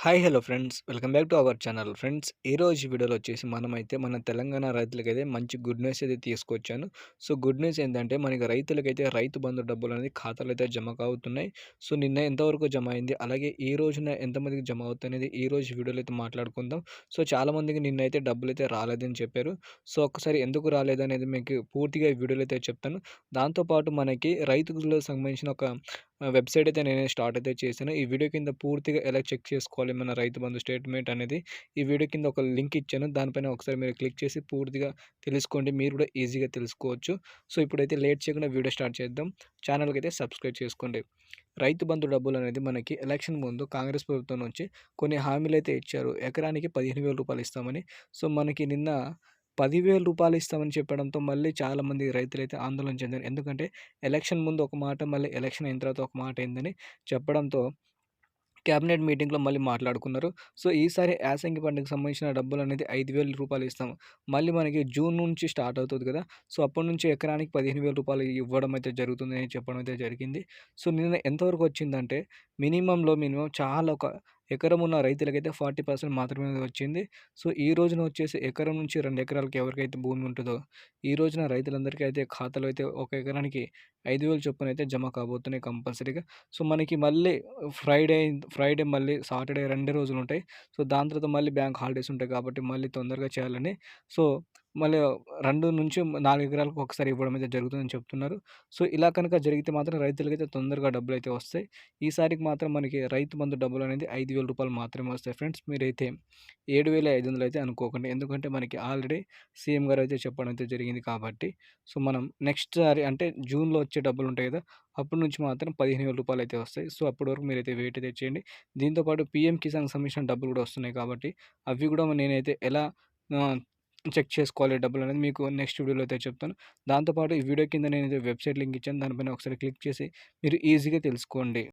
Hi hello friends welcome back to our channel friends. ఈరోజు వీడియోలో వచ్చేసి మనమైతే మన తెలంగాణ రైతులకైతే మంచి గుడ్ న్యూస్ అయితే తీసుకొచ్చాను. సో గుడ్ న్యూస్ ఏంటంటే మనకి రైతులకైతే రైతు బంధు డబ్బులు అనేది ఖాతాలో అయితే జమ అవుతున్నాయి. సో నిన్న ఎంతవరకు జమ అయింది, అలాగే ఈ రోజున ఎంతమందికి జమ అవుతుంది అనేది ఈ రోజు వీడియోలో అయితే మాట్లాడుకుందాం. సో చాలామందికి నిన్న అయితే డబ్బులు అయితే రాలేదని చెప్పారు. సో ఒక్కసారి ఎందుకు రాలేదనేది మీకు పూర్తిగా ఈ వీడియోలో అయితే చెప్తాను. దాంతోపాటు మనకి రైతులకు సంబంధించిన ఒక వెబ్‌సైట్ అయితే నేనే స్టార్ట్ అయితే చేశాను. ఈ వీడియో కింద పూర్తిగా ఎలా చెక్ చేసుకోవాలి మన రైతు బంధు స్టేట్‌మెంట్ అనేది ఈ వీడియో కింద ఒక లింక్ ఇచ్చాను. దానిపైన ఒకసారి మీరు క్లిక్ చేసి పూర్తిగా తెలుసుకోండి. మీరు కూడా ఈజీగా తెలుసుకోవచ్చు. సో ఇప్పుడైతే లేట్ చేయకుండా వీడియో స్టార్ట్ చేద్దాం. ఛానల్‌కైతే సబ్స్క్రైబ్ చేసుకోండి. రైతు బంధు డబ్బులనేది మనకి ఎలక్షన్ ముందు కాంగ్రెస్ ప్రభుత్వం నుంచి కొన్ని హామీలైతే ఇచ్చారు. ఎకరానికి రూ. 15,000 ఇస్తామని. సో మనకి నిన్న రూ. 10,000 ఇస్తామని చెప్పడంతో మళ్ళీ చాలామంది రైతులైతే ఆందోళన చెందారు. ఎందుకంటే ఎలక్షన్ ముందు ఒక మాట, మళ్ళీ ఎలక్షన్ అయిన తర్వాత ఒక మాట అయిందని చెప్పడంతో క్యాబినెట్ మీటింగ్‌లో మళ్ళీ మాట్లాడుకున్నారు. సో, ఈసారి యాసంగి పంటకు సంబంధించిన డబ్బులనేది రూ. 5,000 ఇస్తాము. మళ్ళీ మనకి జూన్ నుంచి స్టార్ట్ అవుతది కదా! సో, అప్పటి నుంచి ఎకరానికి రూ. 15,000 ఇవ్వడం అయితే జరుగుతుందని చెప్పడం అయితే జరిగింది. సో, నిన్న ఎంతవరకు వచ్చిందంటే మినిమమ్ చాలా ఒక ఎకరం ఉన్న రైతులకైతే 40% మాత్రమే వచ్చింది. సో, ఈ రోజున వచ్చేసి ఎకరం నుంచి 2 ఎకరాలకి ఎవరికైతే భూమి ఉంటదో, ఈ రోజున రైతులందరికీ అయితే ఖాతాలో అయితే ఒక ఎకరానికి 5,000 చొప్పున అయితే జమ కాబోతున్నాయి కంపల్సరీగా. సో, మనకి మళ్ళీ ఫ్రైడే ఫ్రైడే మళ్ళీ సాటర్డే 2 రోజులుంటాయి. సో, దాని తర్వాత మళ్ళీ బ్యాంక్ హాలిడేస్ ఉంటాయి కాబట్టి మళ్ళీ తొందరగా చేయాలని సో, మళ్ళీ 2-4 ఎకరాలకు ఒకసారి ఇవ్వడం అయితే జరుగుతుందని చెప్తున్నారు. సో, ఇలా కనుక జరిగితే మాత్రం రైతులకైతే తొందరగా డబ్బులైతే వస్తాయి. ఈసారికి మాత్రం మనకి రైతు బంధు డబ్బులనేది రూ. 5,000 మాత్రమే వస్తాయి ఫ్రెండ్స్. మీరైతే 7,500 అయితే అనుకోకండి. ఎందుకంటే మనకి ఆల్రెడీ సీఎం గారు అయితే చెప్పడం అయితే జరిగింది కాబట్టి. సో, మనం నెక్స్ట్ సారి అంటే జూన్‌లో వచ్చే డబ్బులుంటాయి కదా! అప్పటి నుంచి మాత్రం రూ. 15,000 అయితే వస్తాయి. సో, అప్పటి వరకు మీరైతే వెయిట్ అయితే చేయండి. దీంతో పాటు పీఎం కిసాన్‌కి సంబంధించిన డబ్బులు కూడా వస్తున్నాయి కాబట్టి అవి కూడా నేనైతే ఎలా ఆహ్, చెక్ చేసుకోవాలి డబ్బులనేది మీకు నెక్స్ట్ వీడియోలో అయితే చెప్తాను. దాంతో పాటు ఈ వీడియో కింద నేనైతే వెబ్‌సైట్ లింక్ ఇచ్చాను. దానిపైన ఒకసారి క్లిక్ చేసి మీరు ఈజీగా తెలుసుకోండి.